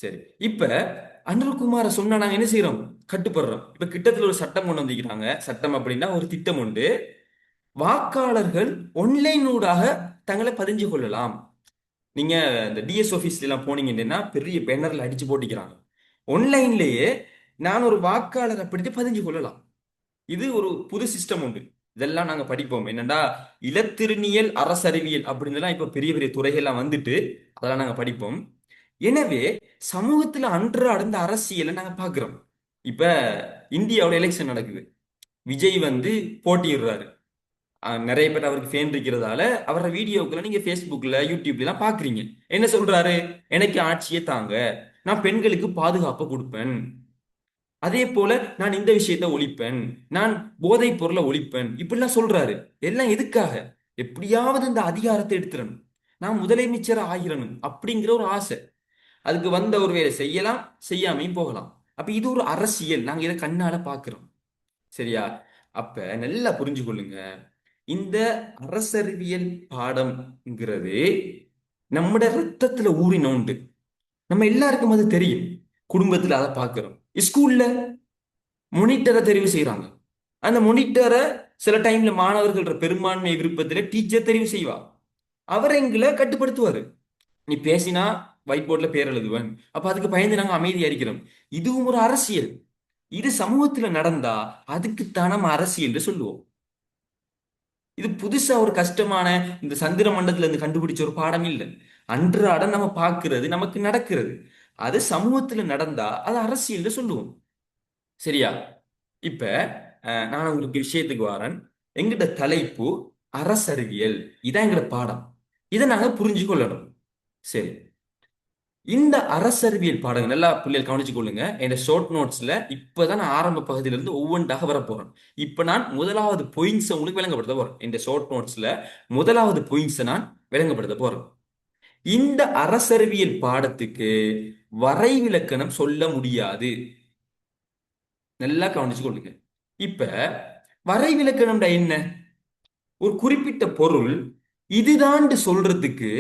சரி. இப்ப அனில்குமார சொன்னா நாங்க என்ன செய்யறோம்? கட்டுப்படுறோம். இப்ப கிட்டத்துல ஒரு சட்டம் கொண்டு வந்திருக்கிறாங்க. சட்டம் அப்படின்னா ஒரு திட்டம் உண்டு. வாக்காளர்கள் ஒன்லைன் ஊடாக தங்களை பதிஞ்சு கொள்ளலாம். நீங்க இந்த டிஎஸ் ஆபீஸ்ல எல்லாம் போனீங்கன்னா பெரிய பேனர்ல அடிச்சு போட்டிக்கிறாங்க. ஒன்லைன்லயே நான் ஒரு வாக்காளர் அப்படின்ட்டு பதிஞ்சு கொள்ளலாம். இது ஒரு புது சிஸ்டம் உண்டு. இதெல்லாம் நாங்க படிப்போம். என்னன்னா இலத்திருனியல் அரசறிவியல் அப்படின்னு இப்ப பெரிய பெரிய துறைகள்லாம் வந்துட்டு அதெல்லாம் நாங்க படிப்போம். எனவே சமூகத்துல அன்றாட இந்த அரசியலை நாங்க பாக்குறோம். இப்ப இந்தியாவோட எலெக்ஷன் நடக்குது. விஜய் போட்டியிடுறாரு. நிறைய பேர் அவருக்கு ஃபேன் இருக்கிறதால அவரோட வீடியோக்களை நீங்க Facebookல யூடியூப்ல எல்லாம் பாக்குறீங்க. என்ன சொல்றாரு? எனக்கு ஆட்சியை தாங்க, நான் பெண்களுக்கு பாதுகாப்பு கொடுப்பேன், அதே போல நான் இந்த விஷயத்தை ஒழிப்பேன், நான் போதைப் பொருளை ஒழிப்பேன், இப்படிலாம் சொல்றாரு. எல்லாம் எதுக்காக? எப்படியாவது இந்த அதிகாரத்தை எடுத்துடணும், நான் முதலமைச்சர் ஆகிரணும் அப்படிங்கிற ஒரு ஆசை. அதுக்கு வந்த ஒரு வேலை செய்யலாம், செய்யாமையும் போகலாம். அப்ப இது ஒரு அரசியல், நாங்க இதை கண்ணால பாக்குறோம். சரியா? அப்ப நல்லா புரிஞ்சு கொள்ளுங்க. இந்த அரசறிவியல் பாடம்ங்கிறது நம்முடைய ரத்தத்துல ஊறின உண்டு. நம்ம எல்லாருக்கும் அது தெரியும். குடும்பத்துல அதை பார்க்கிறோம். ஸ்கூல்ல மொனிட்டரை தெரிவு செய்யறாங்க. அந்த மொனிட்டரை சில டைம்ல மாணவர்கள பெரும்பான்மை விருப்பத்துல டீச்சர் தெரிவு செய்வா. அவர் எங்களை கட்டுப்படுத்துவாரு. நீ பேசினா ஒயிட் போர்ட்ல பேர் எழுதுவேன். அப்ப அதுக்கு பயந்து நாங்க அமைதியா இருக்கிறோம். இதுவும் ஒரு அரசியல். இது சமூகத்துல நடந்தா அதுக்குத்தான் நம்ம அரசியல் சொல்லுவோம். இது புதுசா ஒரு கஷ்டமான இந்த சந்திர மண்டலத்துல இருந்து கண்டுபிடிச்ச ஒரு பாடம் இல்லை. அன்றாட நம்ம பார்க்கிறது, நமக்கு நடக்கிறது. அது சமூகத்துல நடந்தா அது அரசியல் சொல்லுவோம். சரியா? இப்ப நான் உங்களுக்கு விஷயத்துக்கு வரேன். எங்கிட்ட தலைப்பு அரசறிவியல். இதான் எங்கட பாடம். இதை நாங்க புரிஞ்சு கொள்ளணும். சரி. இந்த அரசறிவியல் பாடங்கள் நல்லா பிள்ளைகள் கவனிச்சு கொள்ளுங்க. என் ஷார்ட் நோட்ஸ்ல இப்பதான் நான் ஆரம்ப பகுதியில இருந்து ஒவ்வொன்றாக வர போறேன். இப்ப நான் முதலாவது பாயிண்ட்ஸ் உங்களுக்கு விளங்கப்படுத்த போறேன். இந்த ஷார்ட் நோட்ஸ்ல முதலாவது பாயிண்ட்ஸ் நான் விளங்கப்படுத்த போறேன். இந்த அரசறிவியல் பாடத்துக்கு வரைவிலக்கணம் சொல்ல முடியாது. நல்லா கவனிச்சு கொள்ளுங்க. இப்ப வரைவிலக்கணம்டா என்ன? ஒரு குறிப்பிட்ட பொருள் இதுதான் சொல்றதுக்கு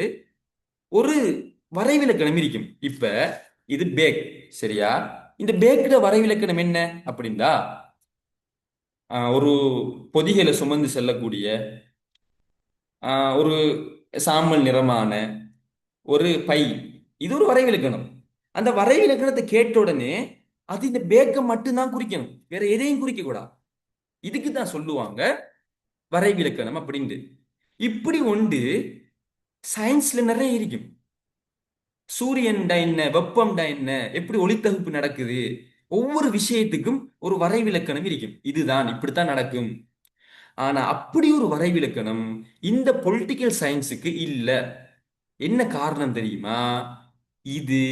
ஒரு வரைவிலக்கணம் இருக்கும். இப்ப இது பேக். சரியா? இந்த பேக்ட வரைவிலக்கணம் என்ன அப்படின்னா ஒரு பொதிகளை சுமந்து செல்லக்கூடிய ஒரு சாம்பல் நிறமான ஒரு பை. இது ஒரு வரைவிலக்கணம். அந்த வரைவிலக்கணத்தை கேட்ட உடனே அது இந்த பேக்கை மட்டும்தான் குறிக்கணும், வேற எதையும் குறிக்க கூடாது. இதுக்கு தான் சொல்லுவாங்க வரைவிலக்கணம் அப்படின்ட்டு. இப்படி ஒன்று சயின்ஸ்ல நிறைய இருக்கும். சூரியன்டா என்ன, வெப்பம்டா என்ன, எப்படி ஒளித்தகுப்பு நடக்குது, ஒவ்வொரு விஷயத்துக்கும் ஒரு வரைவிலக்கணம் இருக்கும். இதுதான் இப்படித்தான் நடக்கும். ஆனா அப்படி ஒரு வரைவிலக்கணம் இந்த பொலிட்டிக்கல் சயின்ஸுக்கு இல்ல. என்ன காரணம் தெரியுமா? இது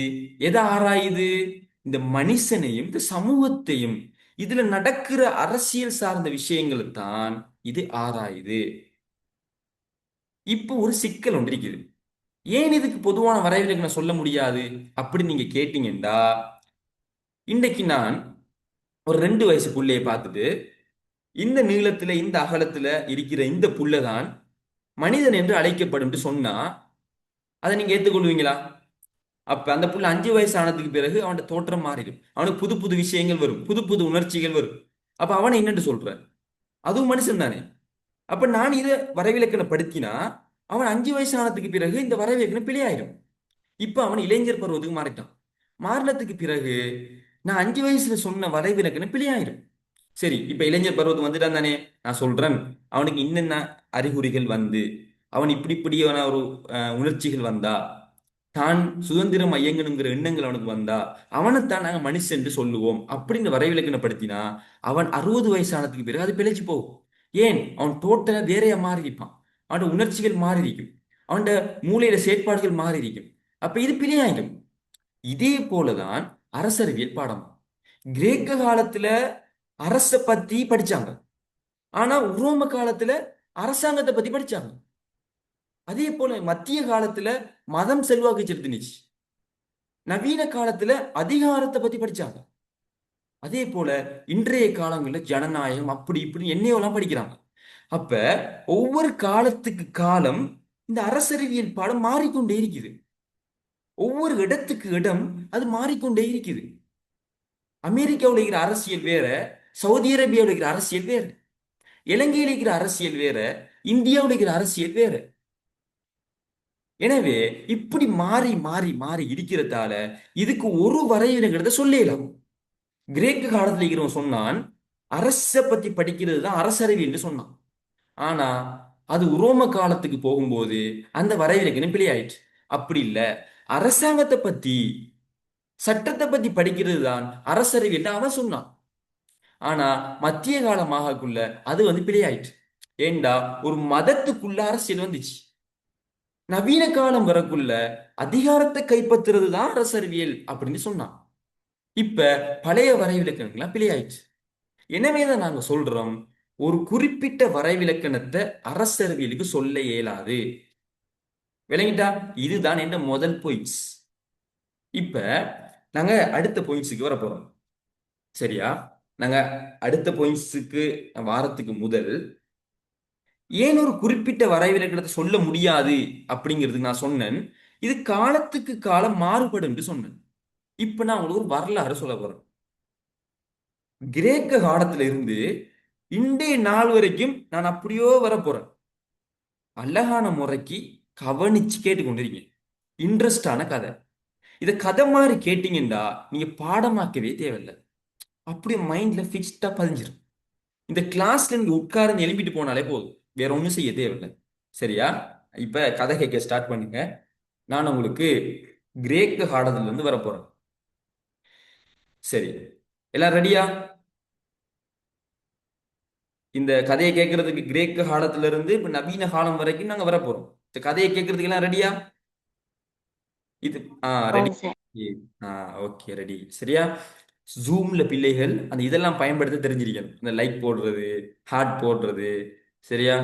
எதை ஆராயுது? இந்த மனுஷனையும் இந்த சமூகத்தையும் இதுல நடக்கிற அரசியல் சார்ந்த விஷயங்களை தான் இது ஆராயுது. இப்போ ஒரு சிக்கல் ஒன்று இருக்குது. ஏன் இதுக்கு பொதுவான வரைவிலக்கணம் சொல்ல முடியாது அப்படி நீங்க கேட்டீங்கன்னா, இன்றைக்கு நான் ஒரு 2 வயசு புள்ளையை பார்த்துட்டு இந்த நீளத்துல இந்த அகலத்துல இருக்கிற இந்த புள்ளதான் மனிதன் என்று அழைக்கப்படும் சொன்னா அதை நீங்க ஏத்துக்கொள்வீங்களா? அப்ப அந்த புள்ள 5 வயசு ஆனதுக்கு பிறகு அவனோட தோற்றம் மாறிடும். அவனுக்கு புது புது விஷயங்கள் வரும், புது புது உணர்ச்சிகள் வரும். அப்ப அவனை என்னன்னு சொல்ற? அதுவும் மனுஷன் தானே. அப்ப நான் இதை வரைவிலக்கணப்படுத்தினா அவன் 5 வயசு ஆனதுக்கு பிறகு இந்த வரைவிலக்கணம் பிழையாயிடும். இப்ப அவன் இளைஞர் பருவத்துக்கு மாறிட்டான். மாறினத்துக்கு பிறகு நான் 5 வயசுல சொன்ன வரைவிலக்கணம் பிழையாயிடும். சரி, இப்ப இளைஞர் பருவத்துக்கு வந்துட்டான் தானே. நான் சொல்றேன் அவனுக்கு இன்னென்ன அறிகுறிகள் அவன் இப்படி இப்படியான ஒரு உணர்ச்சிகள் வந்தா, தான் சுதந்திரம் இயங்கணுங்கிற எண்ணங்கள் அவனுக்கு வந்தா அவனைத்தான் நாங்க மனுஷன் என்று சொல்லுவோம் அப்படின்னு வரைவிலக்கணப்படுத்தினா அவன் 60 வயசு ஆனதுக்கு பிறகு அது பிழைச்சு போகும். ஏன்? அவன் டோட்டலா வேறையா மாறி இருப்பான். அவனோட உணர்ச்சிகள் மாறி இருக்கும், அவனோட மூளையில செயற்பாடுகள் மாறி இருக்கும். அப்ப இது பிழையாயிடும். இதே போலதான் அரசறிவியல் பாடம். கிரேக்க காலத்துல அரச பத்தி படிச்சாங்க, ஆனா உரோம காலத்துல அரசாங்கத்தை பத்தி படிச்சாங்க. அதே போல மத்திய காலத்துல மதம் செல்வாக்கு செலுத்தினுச்சு. நவீன காலத்துல அதிகாரத்தை பத்தி படிச்சாங்க. அதே போல இன்றைய காலங்களில் ஜனநாயகம் அப்படி இப்படி என்னையோலாம் படிக்கிறாங்க. அப்ப ஒவ்வொரு காலத்துக்கு காலம் இந்த அரசறிவியல் பாடம் மாறிக்கொண்டே இருக்குது. ஒவ்வொரு இடத்துக்கு இடம் அது மாறிக்கொண்டே இருக்குது. அமெரிக்காவில் இருக்கிற அரசியல் வேற, சவுதி அரேபியாவில் இருக்கிற அரசியல் வேற, இலங்கையில் இருக்கிற அரசியல் வேற, இந்தியாவில் இருக்கிற அரசியல் வேற. எனவே இப்படி மாறி மாறி மாறி இருக்கிறதால இதுக்கு ஒரு வரையறைங்கிறத சொல்லலாம். கிரேக்க காலத்துல இருக்கிறவன் சொன்னான் அரச பத்தி படிக்கிறது தான் அரசறிவு என்று சொன்னான். ஆனா அது உரோம காலத்துக்கு போகும்போது அந்த வரையறைக்கு பிழை ஆயிடுச்சு. அப்படி இல்ல, அரசாங்கத்தை பத்தி சட்டத்தை பத்தி படிக்கிறது தான் அரசறிவு என்று அவன் சொன்னான். ஆனா மத்திய காலமாகக்குள்ள அது பிழையாயிற்று. ஏண்டா ஒரு மதத்துக்குள்ள அரசியல் வந்துச்சு. நவீன காலம் வரக்குள்ள அதிகாரத்தை கைப்பற்றுறது தான் அரசறிவியல் அப்படின்னு சொன்னான். இப்ப பழைய வரைவிலக்கணங்கள்லாம் பிழையாயிடுச்சு. எனவேதான் நாங்க சொல்றோம், ஒரு குறிப்பிட்ட வரைவிலக்கணத்தை அரசறிவியலுக்கு சொல்ல இயலாது. விளங்கிட்டா? இதுதான் என்ன முதல் பாயிண்ட்ஸ். இப்ப நாங்க அடுத்த பாயிண்ட்ஸுக்கு வர போறோம். சரியா? நாங்க அடுத்த பாயிண்ட்ஸுக்கு வாரத்துக்கு முதல் ஏன் ஒரு குறிப்பிட்ட வரைவிலக்கணத்தை சொல்ல முடியாது அப்படிங்கிறதுக்கு நான் சொன்னேன். இது காலத்துக்கு காலம் மாறுபடும் என்று சொன்னேன். இப்ப நான் உங்களுக்கு ஒரு வரலாறு சொல்ல போறேன். கிரேக்க காலத்துல இருந்து இன்றைய நாள் வரைக்கும் நான் அப்படியோ வர போறேன். அழகான முறைக்கு கவனிச்சு கேட்டுக்கொண்டிருக்கீங்க. இன்ட்ரெஸ்டான கதை. இதை கதை மாதிரி கேட்டீங்கன்னா நீங்க பாடமாக்கவே தேவையில்லை. அப்படியே மைண்ட்ல பிக்ஸ்டா பதிஞ்சிரும். இந்த கிளாஸ்ல நீங்க உட்கார்ந்து எழுப்பிட்டு போனாலே போதும், வேற ஒண்ணும் செய்ய தேவையில்லை. சரியா? இப்ப கதை கேட்க ஸ்டார்ட் பண்ணுங்க. நான் உங்களுக்கு கிரேக்க காலத்துல இருந்து வரப்போறேன். சரி, எல்லாம் ரெடியா? இந்த கதையை கேட்கறதுக்கு கிரேக்க காலத்துல இருந்து இப்ப நவீன காலம் வரைக்கும் நாங்க வரப்போறோம். இந்த கதையை கேட்கறதுக்கு எல்லாம் ரெடியா? இது ரெடி. ஆ சார். ஆ ஓகே, ரெடி. சரியா? ஜூம்ல பிள்ளைகள் அந்த இதெல்லாம் பயன்படுத்த தெரிஞ்சிருக்கணும். இந்த லைக் போடுறது, ஹார்ட் போடுறது. சரியா?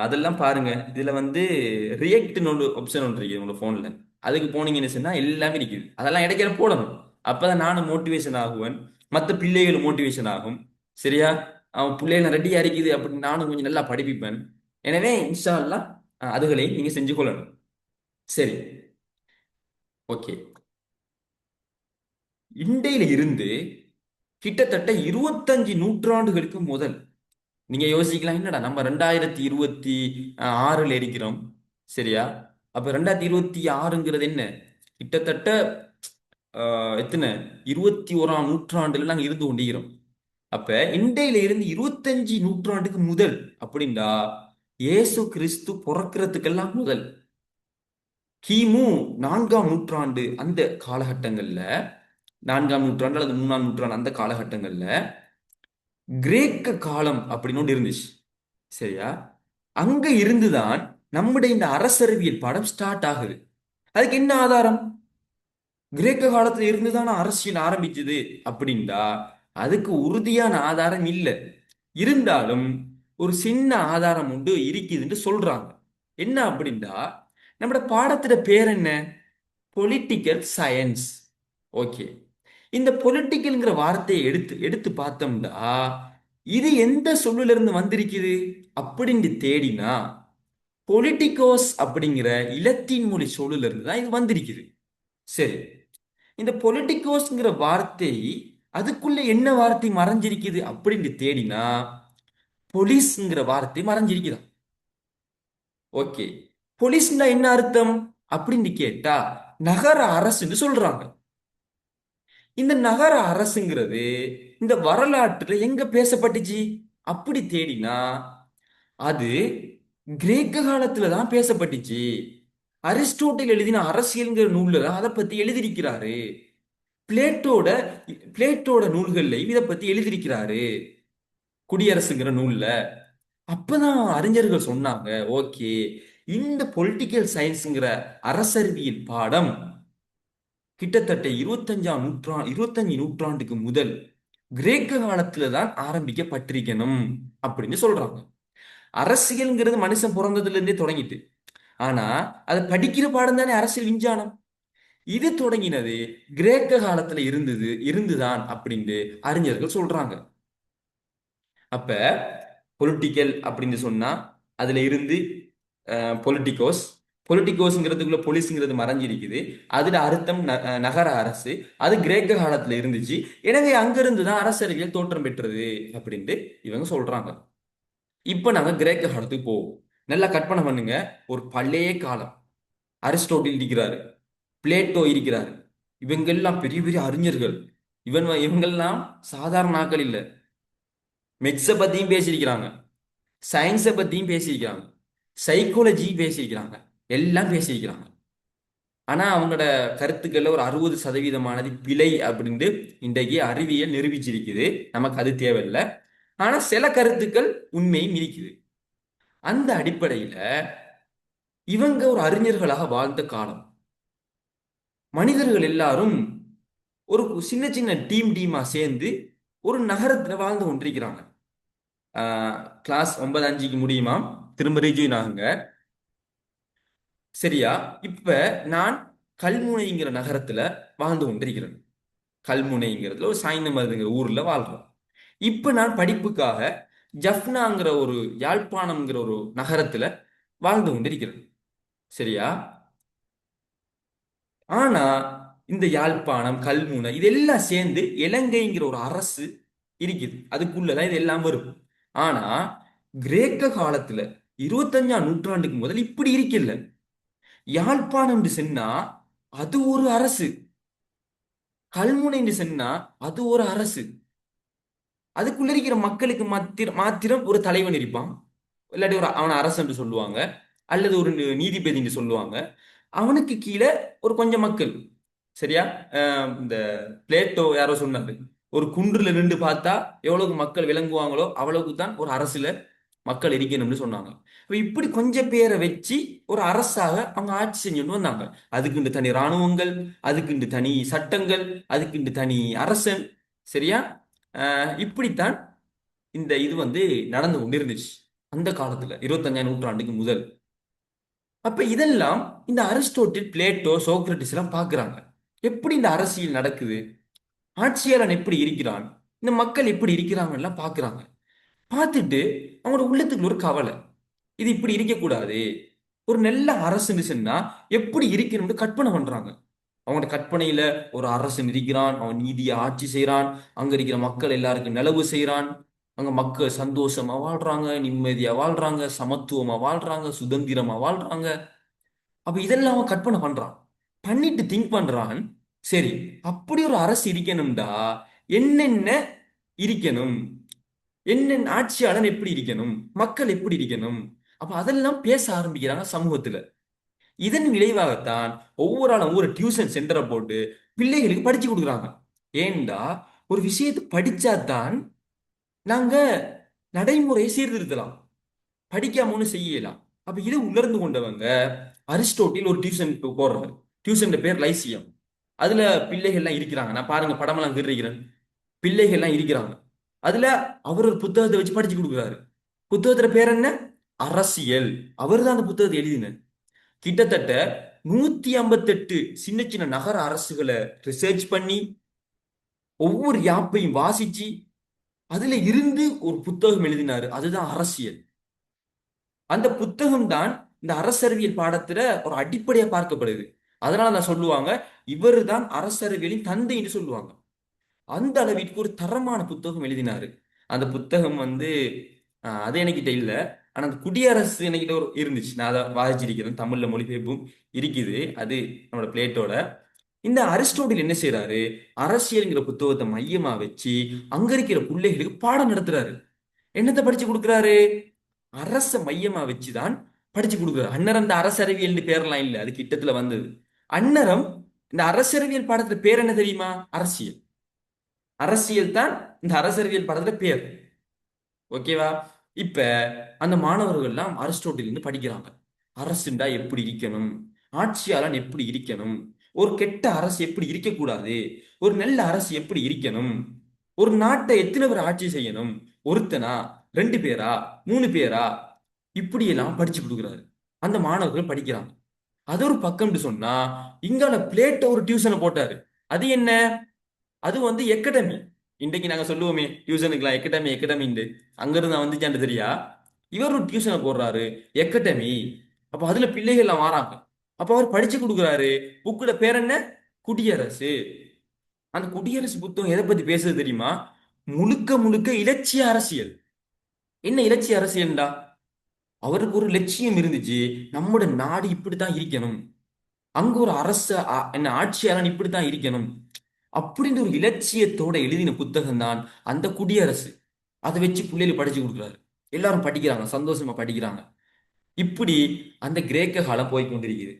அதெல்லாம் பாருங்க. இதுல ரியாக்ட்னு ஒரு ஆப்ஷன் ஒன்று இருக்குது உங்க போன்ல. அதுக்கு போனீங்கன்னு சொன்னா எல்லாமே இருக்குது. அதெல்லாம் இடைக்கிற போடணும். அப்பதான் நானும் மோட்டிவேஷன் ஆகுவேன், மற்ற பிள்ளைகளும் மோட்டிவேஷன் ஆகும். சரியா? அவன் பிள்ளைகள் ரெடியா இருக்குது அப்படின்னு நானும் கொஞ்சம் நல்லா படிப்பிப்பேன். எனவே இன்ஷா அல்லாஹ் அதுகளை நீங்க செஞ்சு கொள்ளணும். சரி, ஓகே. இண்டையில இருந்து கிட்டத்தட்ட 25 நூற்றாண்டுகளுக்கு முதல் நீங்க யோசிக்கலாம், என்னடா நம்ம 2026ல் இருக்கிறோம். சரியா? அப்ப 2026ங்கிறது என்ன? கிட்டத்தட்ட எத்தனை 21ஆம் நூற்றாண்டுல நாங்க இருந்து கொண்டிருக்கிறோம். அப்ப இண்டையில இருந்து 25 நூற்றாண்டுக்கு முதல் அப்படின்டா இயேசு கிறிஸ்து பிறக்கிறதுக்கெல்லாம் முதல் கிமு 4ஆம் நூற்றாண்டு அந்த காலகட்டங்கள்ல, 4ஆம் நூற்றாண்டு அல்லது 3ஆம் நூற்றாண்டு அந்த காலகட்டங்கள்ல கிரேக்க காலம் அப்படின்னு ஒன்று இருந்துச்சு. சரியா? அங்க இருந்துதான் நம்முடைய இந்த அரசறிவியல் பாடம் ஸ்டார்ட் ஆகுது. அதுக்கு என்ன ஆதாரம்? கிரேக்க காலத்துல இருந்துதான் அரசியல் ஆரம்பிச்சது அப்படின்டா அதுக்கு உறுதியான ஆதாரம் இல்லை. இருந்தாலும் ஒரு சின்ன ஆதாரம் உண்டு இருக்குதுன்னு சொல்றாங்க. என்ன அப்படின்டா, நம்மட பாடத்துல பேர் என்ன? Political science. ஓகே. இந்த பொலிட்டிக்கல்ங்கிற வார்த்தையை எடுத்து எடுத்து பார்த்தோம்டா இது எந்த சொல்லுல இருந்து வந்திருக்குது அப்படின்னு தேடினா பொலிட்டிகோஸ் அப்படிங்கிற இலத்தீன் மொழி சொல்லுல இருந்து தான் இது வந்திருக்குது. சரி, இந்த பொலிட்டிகோஸ்ங்கிற வார்த்தை அதுக்குள்ள என்ன வார்த்தை மறைஞ்சிருக்குது அப்படின்னு தேடினா போலீஸ்ங்கிற வார்த்தை மறைஞ்சிருக்குதா. ஓகே, போலீஸ்னா என்ன அர்த்தம் அப்படின்னு கேட்டா நகர அரசுன்னு சொல்றாங்க. இந்த நகர அரசுங்கிறது இந்த வரலாற்றுல எங்க பேசப்பட்டுச்சு அப்படி தேடினா அது கிரேக்க காலத்துல தான் பேசப்பட்டுச்சு. அரிஸ்டோட்டில் எழுதின அரசியல்ங்கிற நூல்ல தான் அதை பத்தி எழுதியிருக்கிறாரு. பிளேட்டோட பிளேட்டோட நூல்கள்லையும் இதை பத்தி எழுதியிருக்கிறாரு, குடியரசுங்கிற நூல்ல. அப்பதான் அறிஞர்கள் சொன்னாங்க, ஓகே, இந்த பொலிட்டிக்கல் சயின்ஸ்ங்கிற அரசறிவியல் பாடம் கிட்டத்தட்ட 25 நூற்றாண்டுக்கு முதல் கிரேக்க காலத்துல தான் ஆரம்பிக்கப்பட்டிருக்கணும் அப்படின்னு சொல்றாங்க. அரசியல்ங்கிறது மனுஷன் பிறந்ததுல இருந்தே தொடங்கிட்டு, ஆனா அதை படிக்கிற பாடம் தானே அரசியல் விஞ்ஞானம். இது தொடங்கினது கிரேக்க காலத்துல இருந்துதான் அப்படின்னு அறிஞர்கள் சொல்றாங்க. அப்ப பொலிட்டிக்கல் அப்படின்னு சொன்னா அதுல இருந்து பொலிட்டிகோஸ், பொலிட்டிகோஸ்ங்கிறதுக்குள்ள போலீஸ்ங்கிறது மறைஞ்சிருக்குது. அதுல அர்த்தம் நகர அரசு. அது கிரேக்க காலத்துல இருந்துச்சு. எனவே அங்கிருந்து தான் அரசறிவியல் தோற்றம் பெற்றது அப்படின்ட்டு இவங்க சொல்றாங்க. இப்ப நாங்க கிரேக்க காலத்துக்கு போவோம். நல்லா கற்பனை பண்ணுங்க. ஒரு பழைய காலம். அரிஸ்டோட்டில் இருக்கிறாரு, பிளேட்டோ இருக்கிறாரு. இவங்கெல்லாம் பெரிய பெரிய அறிஞர்கள். இவங்கெல்லாம் சாதாரண ஆட்கள் இல்ல. மெக்ஸ பத்தியும் பேசியிருக்கிறாங்க, சயின்ஸை பத்தியும் பேசியிருக்கிறாங்க, சைக்காலஜி பேசியிருக்கிறாங்க, எல்லாம் பேசியிருக்கிறாங்க. ஆனா அவங்களோட கருத்துக்கள்ல ஒரு 60% பிழை அப்படின்ட்டு இன்றைக்கு அறிவியல் நிரூபிச்சிருக்குது. நமக்கு அது தேவையில்லை. ஆனா சில கருத்துக்கள் உண்மையும் இருக்குது. அந்த அடிப்படையில இவங்க ஒரு அறிஞர்களாக வாழ்ந்த காலம். மனிதர்கள் எல்லாரும் ஒரு சின்ன சின்ன டீமா சேர்ந்து ஒரு நகரத்துல வாழ்ந்து கொண்டிருக்கிறாங்க. கிளாஸ் 9:05 முடியுமா? திரும்ப ரீஜாயின் ஆகுங்க. சரியா? இப்ப நான் கல்முனைங்கிற நகரத்துல வாழ்ந்து கொண்டிருக்கிறேன். கல்முனைங்கிறதுல ஒரு சாய்ந்தமருதுங்கிற ஊர்ல வாழ்றோம். இப்ப நான் படிப்புக்காக ஜஃப்னாங்கிற ஒரு யாழ்ப்பாணம்ங்கிற ஒரு நகரத்துல வாழ்ந்து கொண்டிருக்கிறேன். சரியா? ஆனா இந்த யாழ்ப்பாணம், கல்முனை இதெல்லாம் சேர்ந்து இலங்கைங்கிற ஒரு அரசு இருக்குது. அதுக்குள்ளதான் இது வரும். ஆனா கிரேக்க காலத்துல 25ஆம் நூற்றாண்டுக்கு முதல் இப்படி இருக்கல. யாழ்ப்பாணம் சென்னா அது ஒரு அரசு, கல்முனை சென்னா அது ஒரு அரசு. அதுக்குள்ள இருக்கிற மக்களுக்கு மாத்திரம் ஒரு தலைவன் இருப்பான். இல்லாட்டி ஒரு அவனை அரசன் என்று சொல்லுவாங்க, அல்லது ஒரு நீதிபதி என்று சொல்லுவாங்க. அவனுக்கு கீழே ஒரு கொஞ்சம் மக்கள். சரியா? இந்த பிளேட்டோ யாரோ சொன்னாரு, ஒரு குன்றுல நின்று பார்த்தா எவ்வளவு மக்கள் விளங்குவாங்களோ அவ்வளவுக்கு தான் ஒரு அரசுல மக்கள் இருக்கணும்னு சொன்னாங்க. அப்ப இப்படி கொஞ்சம் பேரை வச்சு ஒரு அரசாக அவங்க ஆட்சி செஞ்சுட்டு வந்தாங்க. அதுக்குண்டு தனி இராணுவங்கள், அதுக்குண்டு தனி சட்டங்கள், அதுக்குண்டு தனி அரசன். சரியா? இப்படித்தான் இந்த இது நடந்து கொண்டிருந்துச்சு அந்த காலத்துல, 25ஆம் நூற்றாண்டுக்கு முதல். அப்ப இதெல்லாம் இந்த அரிஸ்டோட்டில், பிளேட்டோ, சோக்ரட்டிஸ் எல்லாம் பாக்குறாங்க. எப்படி இந்த அரசியல் நடக்குது, ஆட்சியாளன் எப்படி இருக்கிறான், இந்த மக்கள் எப்படி இருக்கிறாங்க எல்லாம் பாக்குறாங்க. பார்த்துட்டு அவங்களோட உள்ளத்துக்குள்ள ஒரு கவலை. இது இப்படி இருக்கக்கூடாது. ஒரு நல்ல அரசுன்னு சொன்னா எப்படி இருக்கணும்னு கற்பனை பண்றாங்க. அவங்களோட கற்பனையில ஒரு அரசன் இருக்கிறான், அவன் நீதியை ஆட்சி செய்யறான், அங்க இருக்கிற மக்கள் எல்லாருக்கும் நிலவு செய்யறான், அங்க மக்கள் சந்தோஷமா வாழ்றாங்க, நிம்மதியா வாழ்றாங்க, சமத்துவமா வாழ்றாங்க, சுதந்திரமா வாழ்றாங்க. அப்ப இதெல்லாம் அவன் கற்பனை பண்றான். பண்ணிட்டு திங்க் பண்றான், சரி அப்படி ஒரு அரசு இருக்கணும்டா என்னென்ன இருக்கணும், என்னென்ன ஆட்சியாளன் எப்படி இருக்கணும், மக்கள் எப்படி இருக்கணும். அப்ப அதெல்லாம் பேச ஆரம்பிக்கிறாங்க சமூகத்துல. இதன் விளைவாகத்தான் ஒவ்வொரு ஆளும் ஒவ்வொரு டியூஷன் சென்டரை போட்டு பிள்ளைகளுக்கு படிச்சு கொடுக்குறாங்க. ஏண்டா ஒரு விஷயத்தை படிச்சாதான் நாங்க நடைமுறையை சீர்திருத்தலாம், படிக்காம ஒண்ணு செய்யலாம். அப்ப இதை உணர்ந்து கொண்டவங்க அரிஸ்டோட்டில் ஒரு டியூஷன் போடுறாரு. டியூஷன் பேர் லைசியம். அதுல பிள்ளைகள்லாம் இருக்கிறாங்க. நான் பாருங்க படமெல்லாம் கீறிக்கிறேன். பிள்ளைகள்லாம் இருக்கிறாங்க. அதுல அவர் ஒரு புத்தகத்தை வச்சு படிச்சு கொடுக்குறாரு. புத்தகத்துல பேர் என்ன? அரசியல். அவர் தான் அந்த புத்தகத்தை எழுதினார். கிட்டத்தட்ட 158 சின்ன சின்ன நகர அரசுகளை ரிசர்ச் பண்ணி ஒவ்வொரு யாப்பையும் வாசிச்சு அதுல இருந்து ஒரு புத்தகம் எழுதினாரு. அதுதான் அரசியல். அந்த புத்தகம் தான் இந்த அரசறிவியல் பாடத்துல ஒரு அடிப்படையா பார்க்கப்படுது. அதனால நான் சொல்லுவாங்க, இவர் தான் அரசறிவியலின் தந்தை என்று சொல்லுவாங்க. அந்த அளவிற்கு ஒரு தரமான புத்தகம் எழுதினாரு. அந்த புத்தகம் அது என்கிட்ட இல்ல. ஆனா அந்த குடியரசு என்கிட்ட ஒரு இருந்துச்சு. நான் அதை வாசிச்சிருக்கிறேன். தமிழ்ல மொழிபெயர்ப்பும் இருக்குது. அது நம்மளோட பிளேட்டோட. இந்த அரிஸ்டோட்டில் என்ன செய்யறாரு, அரசியல்ங்கிற புத்தகத்தை மையமா வச்சு அங்க இருக்கிற பிள்ளைகளுக்கு பாடம் நடத்துறாரு. என்னத்தை படிச்சு கொடுக்குறாரு? அரச மையமா வச்சுதான் படிச்சு கொடுக்குறாரு. அன்னரம் இந்த அரசறிவியல் பேரெல்லாம் இல்லை, அது கிட்டத்துல வந்தது. அன்னரம் இந்த அரசறிவியல் பாடத்துல பேர் என்ன தெரியுமா? அரசியல். அரசியல் தான் இந்த அரசறிவியல் பாடத்துல பேர். ஓகேவா? இப்ப அந்த மாணவர்கள் எல்லாம் அரிஸ்டோட்டில் இருந்து படிக்கிறாங்க. அரசுண்டா எப்படி இருக்கணும், ஆட்சியாளன் எப்படி இருக்கணும், ஒரு கெட்ட அரசு எப்படி இருக்கக்கூடாது, ஒரு நல்ல அரசு எப்படி இருக்கணும், ஒரு நாட்டை எத்தனை பேர் ஆட்சி செய்யணும், ஒருத்தனா, 2 பேரா, 3 பேரா, இப்படி எல்லாம் படிச்சு கொடுக்குறாரு. அந்த மாணவர்கள் படிக்கிறாங்க. அது ஒரு பக்கம்னு சொன்னா, இங்கால பிளேட்டோ ஒரு டியூஷனை போட்டாரு. அது என்ன? அது எக்கடமி. இன்றைக்கு நாங்க சொல்லுவோமே டியூஷனுக்குலாம் எக்கடமி அங்கிருந்து வந்துச்சான்னு தெரியா. இவர் ஒரு டியூஷனை போடுறாரு, எக்கடமி. அப்ப அதுல பிள்ளைகள் எல்லாம் வராங்க. அப்ப அவர் படிச்சு கொடுக்குறாரு. புக்கோட பேர் என்ன? குடியரசு. அந்த குடியரசு புத்தகம் எதை பத்தி பேசுது தெரியுமா? முழுக்க முழுக்க இலட்சிய அரசியல். என்ன இலட்சிய அரசியல்டா? அவருக்கு ஒரு லட்சியம் இருந்துச்சு. நம்மோட நாடு இப்படித்தான் இருக்கணும். அங்க ஒரு அரச என்ன ஆட்சியாளன் இப்படித்தான் இருக்கணும். அப்படின்னு ஒரு இலட்சியத்தோட எழுதின புத்தகம் தான் அந்த குடியரசு. அதை வச்சு பிள்ளைகள் படிச்சு கொடுக்குறாரு. எல்லாரும் படிக்கிறாங்க, சந்தோஷமா படிக்கிறாங்க. இப்படி அந்த கிரேக்க காலம் போய் கொண்டிருக்குது.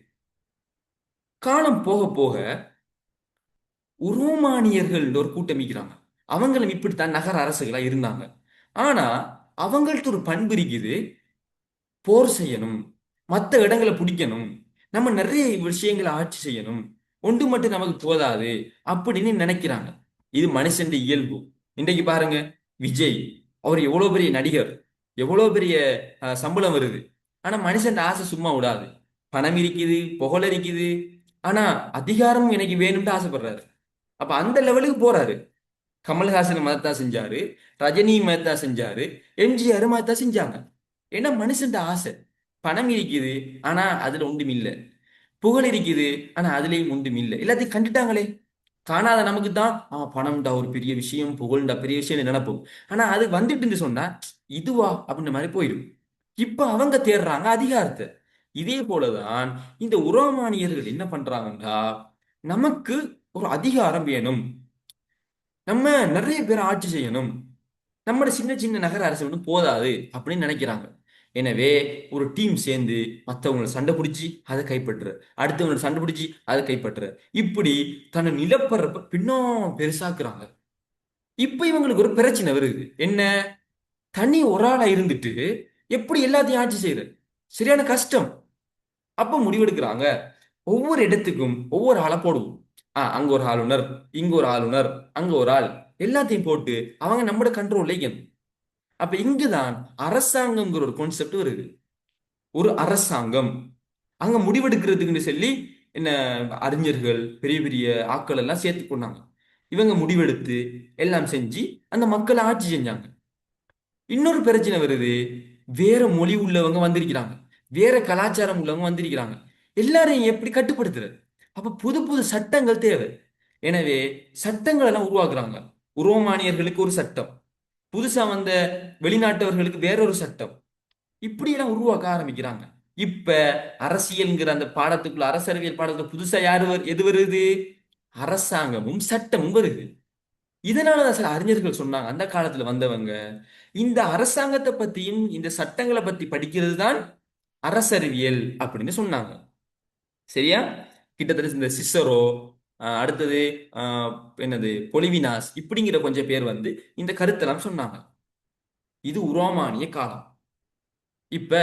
காலம் போக போக உரோமானியர்கள் ஒரு கூட்டம் இருக்கிறாங்க. அவங்களும் இப்படித்தான் நகர அரசுகளா இருந்தாங்க. ஆனா அவங்கள்ட்ட ஒரு பண்பு இருக்குது. போர் செய்யணும், மற்ற இடங்களை பிடிக்கணும், நம்ம நிறைய விஷயங்களை ஆட்சி செய்யணும், ஒன்று மட்டும் நமக்கு போதாது அப்படின்னு நினைக்கிறாங்க. இது மனுஷன் இயல்பு. இன்றைக்கு பாருங்க, விஜய் அவர் எவ்வளவு பெரிய நடிகர், எவ்வளவு பெரிய சம்பளம் வருது. ஆனா மனுஷன் ஆசை சும்மா விடாது. பணம் இருக்குது, புகழ் இருக்குது, ஆனா அதிகாரம் எனக்கு வேணும்னு ஆசைப்படுறாரு. அப்ப அந்த லெவலுக்கு போறாரு. கமல்ஹாசன் மதத்தான் செஞ்சாரு, ரஜினி மதத்தான் செஞ்சாரு, எம்ஜிஆர் மதத்தான் செஞ்சாங்க. ஏன்னா மனுஷன் ஆசை. பணம் இருக்குது, ஆனா அதுல ஒன்றும் இல்லை. புகழ் இருக்குது, ஆனா அதுலயும் ஒன்றும் இல்லை. எல்லாத்தையும் கண்டுட்டாங்களே. காணாத நமக்கு தான் பணம்டா ஒரு பெரிய விஷயம், புகழ்ண்டா பெரிய விஷயம் நினைப்போம். ஆனா அது வந்துட்டுன்னு சொன்னா இதுவா அப்படின்ற மாதிரி போயிடும். இப்ப அவங்க தேடுறாங்க அதிகாரத்தை. இதே போலதான் இந்த உரோமானியர்கள் என்ன பண்றாங்கன்னா, நமக்கு ஒரு அதிகாரம் வேணும், நம்ம நிறைய பேர் ஆட்சி செய்யணும், நம்மட சின்ன சின்ன நகர அரசு ஒன்றும் போதாது அப்படின்னு நினைக்கிறாங்க. எனவே ஒரு டீம் சேர்ந்து மற்றவங்களை சண்டை பிடிச்சி அதை கைப்பற்ற, அடுத்தவங்களை சண்டை பிடிச்சி அதை கைப்பற்ற, இப்படி தன்னை நிலப்பரப்ப பின்னும் பெருசாக்குறாங்க. இப்ப இவங்களுக்கு ஒரு பிரச்சனை வருது. என்ன? தனி ஒரு ஆளா இருந்துட்டு எப்படி எல்லாத்தையும் ஆட்சி செய்யறது? சரியான கஷ்டம். அப்ப முடிவெடுக்கிறாங்க, ஒவ்வொரு இடத்துக்கும் ஒவ்வொரு ஆளை போடுவோம். அங்க ஒரு ஆளுநர், இங்க ஒரு ஆளுநர், அங்க ஒரு ஆள், எல்லாத்தையும் போட்டு அவங்க நம்மட கண்ட்ரோல்ல இருக்கணும். அப்ப இங்குதான் அரசாங்கம்ங்கிற ஒரு கான்செப்ட் வருது. ஒரு அரசாங்கம் அங்க முடிவெடுக்கிறதுக்குன்னு சொல்லி என்ன அறிஞர்கள், பெரிய பெரிய ஆட்கள் எல்லாம் சேர்த்து கொண்டாங்க. இவங்க முடிவெடுத்து எல்லாம் செஞ்சு அந்த மக்களை ஆட்சி செஞ்சாங்க. இன்னொரு பிரச்சனை வருது. வேற மொழி உள்ளவங்க வந்திருக்கிறாங்க, வேற கலாச்சாரம் உள்ளவங்க வந்திருக்கிறாங்க. எல்லாரையும் எப்படி கட்டுப்படுத்துறது? அப்ப புது புது சட்டங்கள் தேவை. எனவே சட்டங்கள் எல்லாம் உருவாக்குறாங்க. உரோமானியர்களுக்கு ஒரு சட்டம், புதுசா வந்த வெளிநாட்டவர்களுக்கு வேறொரு சட்டம், இப்படி எல்லாம் உருவாக்க ஆரம்பிக்கிறாங்க. இப்ப அரசியல்ங்கிற அந்த பாடத்துக்குள்ள, அரசியல் பாடத்துக்குள்ள புதுசா எது வருது? அரசாங்கமும் சட்டமும் வருது. இதனாலதான் சில அறிஞர்கள் சொன்னாங்க, அந்த காலத்துல வந்தவங்க, இந்த அரசாங்கத்தை பத்தியும் இந்த சட்டங்களை பத்தி படிக்கிறது தான் அரசறிவியல் அப்படின்னு சொன்னாங்க. சரியா? கிட்டத்தட்ட இந்த சிசரோ, அடுத்தது என்னது பொலிவினாஸ், இப்படிங்கிற கொஞ்சம் பேர் வந்து இந்த கருத்தெல்லாம் சொன்னாங்க. இது உரோமானிய காலம். இப்ப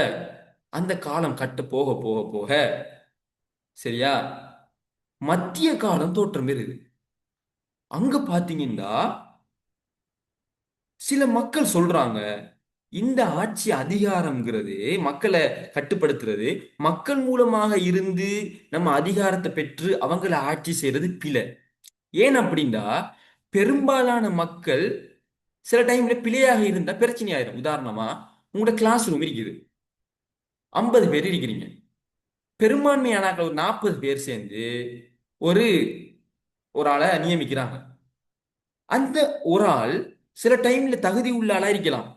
அந்த காலம் கட்டு போக போக போக, சரியா, மத்திய காலம் தோற்றம் பெறுது. அங்க பாத்தீங்கன்னா சில மக்கள் சொல்றாங்க, இந்த ஆட்சி அதிகாரம்ங்கிறது, மக்களை கட்டுப்படுத்துறது, மக்கள் மூலமாக இருந்து நம்ம அதிகாரத்தை பெற்று அவங்கள ஆட்சி செய்யறது பிழை. ஏன் அப்படின்னா, பெரும்பாலான மக்கள் சில டைம்ல பிழையாக இருந்தா பிரச்சனை ஆயிரும். உதாரணமா, உங்களோட கிளாஸ் ரூம் இருக்குது, 50 பேர் இருக்கிறீங்க. பெரும்பான்மையான ஒரு 40 பேர் சேர்ந்து ஒரு ஒரு ஆளை நியமிக்கிறாங்க. அந்த ஒரு ஆள் சில டைம்ல தகுதி உள்ள ஆளா இருக்கலாம்.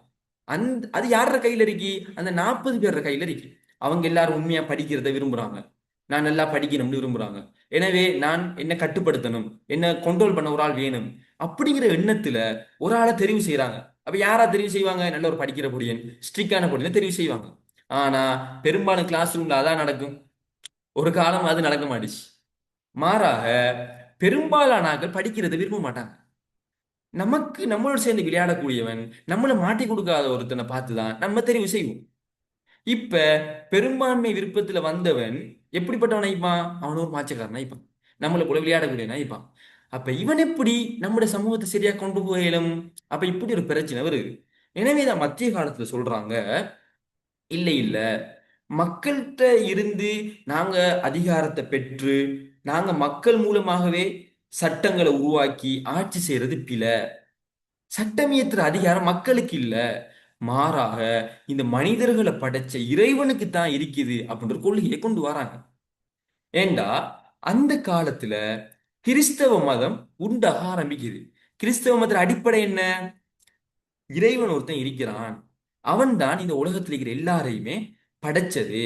அது யார கையில இருக்கு? அந்த 40 பேர் கையில இருக்கு. அவங்க எல்லாரும் உண்மையா படிக்கிறத விரும்புறாங்க, நான் நல்லா படிக்கணும்னு விரும்புறாங்க. எனவே நான் என்ன கட்டுப்படுத்தணும், என்ன கண்ட்ரோல் பண்ண ஒரு ஆள் வேணும் அப்படிங்கிற எண்ணத்துல ஒரு ஆளை தெரிவு செய்யறாங்க. அப்ப யாரா தெரிவு செய்வாங்க? நல்ல ஒரு படிக்கிற பொடியன், ஸ்ட்ரிக்டான பொடியனை தெரிவு செய்வாங்க. ஆனா பெரும்பாலும் கிளாஸ் ரூம்ல அதான் நடக்கும். ஒரு காலம் அது நடக்க மாட்டுச்சு. மாறாக பெரும்பாலான ஆட்கள் படிக்கிறத விரும்ப மாட்டாங்க. நமக்கு நம்மளோட சேர்ந்து விளையாடக்கூடியவன், நம்மளை மாட்டி கொடுக்காத ஒருத்தனை பார்த்துதான் நம்ம தெரிவு செய்வோம். இப்ப பெரும்பான்மை விருப்பத்துல வந்தவன் எப்படிப்பட்டவன் ஆயிப்பான்? அவன் ஒரு மாச்சக்காரன் ஆயிப்பான், நம்மளை போல விளையாடக்கூடியவன் ஆயிப்பான். அப்ப இவன் எப்படி நம்முடைய சமூகத்தை சரியா கொண்டு போயிடும்? அப்ப இப்படி ஒரு பிரச்சனை வருது. எனவேதான் மத்திய காலத்துல சொல்றாங்க, இல்ல இல்ல, மக்கள்கிட்ட இருந்து நாங்க அதிகாரத்தை பெற்று நாங்க மக்கள் மூலமாகவே சட்டங்களை உருவாக்கி ஆட்சி செய்யறது பிழை. சட்டம் இயற்றுற அதிகாரம் மக்களுக்கு இல்ல, மாறாக இந்த மனிதர்களை படைச்ச இறைவனுக்கு தான் இருக்குது அப்படின்ற ஒரு கொள்கையை கொண்டு வராங்க. ஏண்டா அந்த காலத்துல கிறிஸ்தவ மதம் உண்டாக ஆரம்பிக்குது. கிறிஸ்தவ மதத்துல அடிப்படை என்ன? இறைவன் ஒருத்தன் இருக்கிறான், அவன்தான் இந்த உலகத்தில் இருக்கிற எல்லாரையுமே படைச்சது.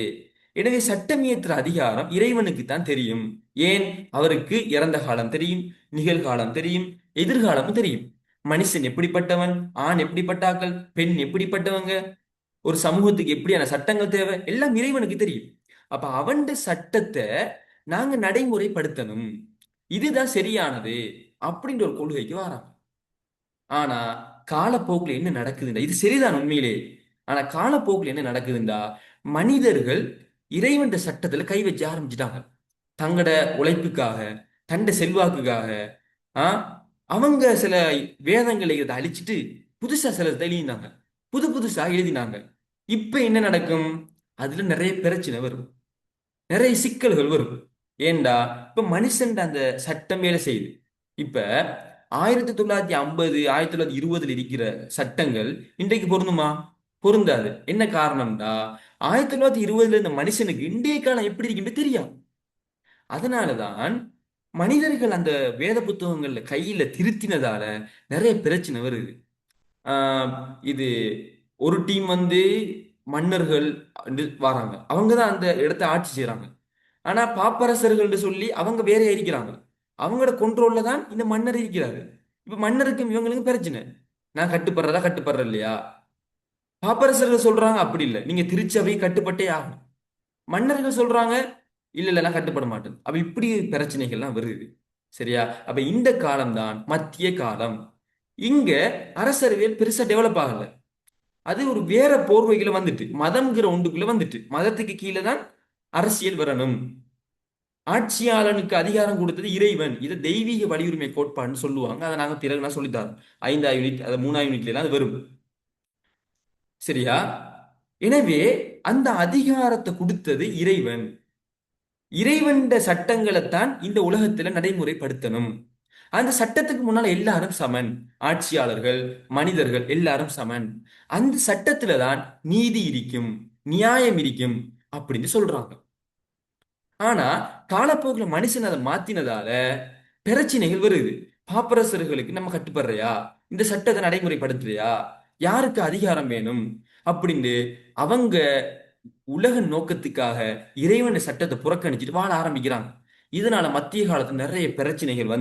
எனவே சட்டம் இயற்றுற அதிகாரம் இறைவனுக்கு தான் தெரியும். ஏன்? அவருக்கு இறந்த காலம் தெரியும், நிகழ்காலம் தெரியும், எதிர்காலமும் தெரியும். மனுஷன் எப்படிப்பட்டவன், ஆண் எப்படிப்பட்டாக்கள், பெண் எப்படிப்பட்டவங்க, ஒரு சமூகத்துக்கு எப்படியான சட்டங்கள் தேவை, எல்லாம் இறைவனுக்கு தெரியும். அப்ப அவன் சட்டத்தை நாங்க நடைமுறைப்படுத்தணும், இதுதான் சரியானது அப்படின்ற ஒரு கொள்கைக்கு வராங்க. ஆனா காலப்போக்குல என்ன நடக்குதுண்டா, இது சரிதான் உண்மையிலே. ஆனா காலப்போக்குல என்ன நடக்குதுண்டா, மனிதர்கள் இறைவன் சட்டத்துல கை வச்சு ஆரம்பிச்சிட்டாங்க. தங்களோட உழைப்புக்காக, தண்ட செல்வாக்குக்காக. ஆ அவங்க சில வேதங்களை இதை அழிச்சிட்டு புதுசா சிலதை எழுதினாங்க, புது புதுசா எழுதினாங்க. இப்ப என்ன நடக்கும்? அதுல நிறைய பிரச்சனை வரும், நிறைய சிக்கல்கள் வரும். ஏண்டா இப்ப மனுஷன் அந்த சட்டம் வேலை செய்யுது. இப்ப 1950 1920 இருக்கிற சட்டங்கள் இன்றைக்கு பொருந்துமா? பொருந்தாது. என்ன காரணம்டா, 1920 இந்த மனுஷனுக்கு இன்றைய காலம் எப்படி இருக்குன்னு தெரியும். அதனாலதான் மனிதர்கள் அந்த வேத புத்தகங்கள்ல கையில திருத்தினதால நிறைய பிரச்சனை வருது. ஆஹ் இது ஒரு டீம் மன்னர்கள் வராங்க, அவங்க தான் அந்த இடத்தை ஆட்சி செய்றாங்க. ஆனா பாப்பரசர்கள் சொல்லி அவங்க வேற இருக்கிறாங்க, அவங்களோட கொண்ட்ரோல்ல தான் இந்த மன்னர் இருக்கிறாரு. இப்ப மன்னருக்கும் இவங்களுக்கும் பிரச்சனை, நான் கட்டுப்படுறதா கட்டுப்படுற இல்லையா? பாப்பரசர்கள் சொல்றாங்க அப்படி இல்லை, நீங்க திருச்சபை கட்டுப்பட்டே ஆகும். மன்னர்கள் சொல்றாங்க இல்ல இல்ல நான் கட்டுப்பட மாட்டேன். அப்ப இப்படி பிரச்சனைகள்லாம் வருது. சரியா? அப்ப இந்த காலம் தான் மத்திய காலம். இங்க அரசறிவியல் பெருசா டெவலப் ஆகல. அது ஒரு வேற போர்வைகளை வந்துட்டு மதம்ங்கிற ஒன்றுக்குள்ள வந்துட்டு, மதத்துக்கு கீழே தான் அரசியல் வரணும். ஆட்சியாளனுக்கு அதிகாரம் கொடுத்தது இறைவன். இதை தெய்வீக வலியுரிமை கோட்பாடுன்னு சொல்லுவாங்க. அதை நாங்க பிறகு நான் சொல்லித்தரோம். 5ஆம் யூனிட், அது 3ஆம் யூனிட்ல எல்லாம் அது வரும். சரியா? எனவே அந்த அதிகாரத்தை கொடுத்தது இறைவன். இறைவன்ட சட்டங்களைத்தான் இந்த உலகத்துல நடைமுறைப்படுத்தணும். அந்த சட்டத்துக்கு முன்னால எல்லாரும் சமன். ஆட்சியாளர்கள், மனிதர்கள் எல்லாரும் சமன். அந்த சட்டத்துல தான் நீதி இருக்கும், நியாயம் இருக்கும் அப்படின்னு சொல்றாங்க. ஆனா காலப்போக்குல மனுஷன் அதை மாத்தினதால பிரச்சனைகள் வருது. பாப்பரசர்களுக்கு நம்ம கட்டுப்படுறியா, இந்த சட்டத்தை நடைமுறைப்படுத்துறியா, யாருக்கு அதிகாரம் வேணும் அப்படின்னு அவங்க உலக நோக்கத்துக்காக இறைவன் சட்டத்தை புறக்கணிச்சிட்டு வாழ ஆரம்பிக்கிறாங்க. இதனால மத்திய காலத்துல நிறைய பிரச்சனைகள்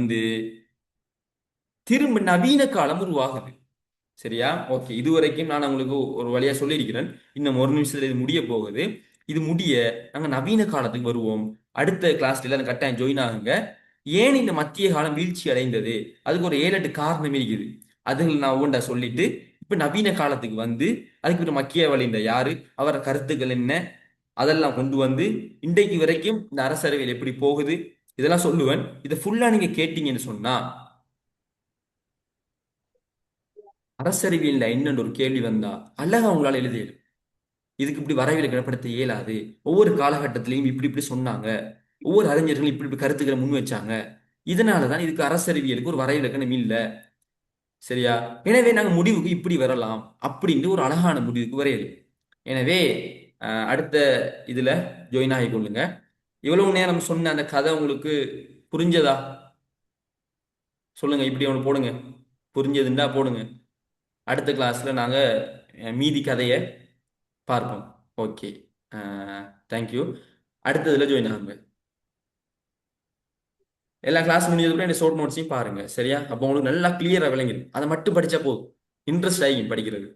திரும்ப நவீன காலம் உருவாகுது. சரியா? ஓகே, இதுவரைக்கும் நான் உங்களுக்கு ஒரு வழியா சொல்லியிருக்கிறேன். இன்னும் ஒரு நிமிஷத்துல இது முடிய போகுது. இது முடிய நாங்க நவீன காலத்துக்கு வருவோம். அடுத்த கிளாஸ்ல எல்லாம் கட்டாயம் ஜாயின் ஆகுங்க. ஏன் இந்த மத்திய காலம் வீழ்ச்சி அடைந்தது, அதுக்கு ஒரு 7 8 காரணம் இருக்குது. அதுகளை நான் ஒவ்வொன்றா சொல்லிட்டு இப்ப நவீன காலத்துக்கு அதுக்கு ஒரு மக்கியவழி யாரு, அவர கருத்துக்கள் என்ன, அதெல்லாம் கொண்டு இன்றைக்கு வரைக்கும் இந்த அரசரவையில் எப்படி போகுது, இதெல்லாம் சொல்லுவேன். இதை ஃபுல்லா நீங்க கேட்டீங்கன்னு சொன்னா அரசறிவியல்ல என்னன்னு ஒரு கேள்வி வந்தா அழகா உங்களால எழுதிடும். இதுக்கு இப்படி வரைவிலக்கணப்படுத்த இயலாது, ஒவ்வொரு காலகட்டத்திலையும் இப்படி இப்படி சொன்னாங்க, ஒவ்வொரு அறிஞர்களும் இப்படி இப்படி கருத்துக்களை முன் வச்சாங்க, இதனாலதான் இதுக்கு அரசறிவியலுக்கு ஒரு வரைவிலக்கணம் இல்ல. சரியா? எனவே நாங்க முடிவுக்கு இப்படி வரலாம் அப்படின்னு ஒரு அழகான முடிவுக்கு வரையது. எனவே அடுத்த இதுல ஜாயின் ஆகி கொள்ளுங்க. இவ்வளவு நேரம் சொன்ன அந்த கதை உங்களுக்கு புரிஞ்சதா? சொல்லுங்க, இப்படி ஒன்று போடுங்க, புரிஞ்சதுண்டா போடுங்க. அடுத்த கிளாஸ்ல நாங்க மீதி கதையை பார்ப்போம். Okay, thank you. அடுத்ததுல ஜாயின் ஆகுங்க. எல்லா கிளாஸ் முடிஞ்சதுக்குள்ள இந்த ஷார்ட் நோட்ஸையும் பாருங்க. சரியா? அப்போ உங்களுக்கு நல்லா கிளியரா விளங்கிடும். அதை மட்டும் படிச்சா போதும், இன்ட்ரெஸ்ட் ஆகி படிக்கிறது.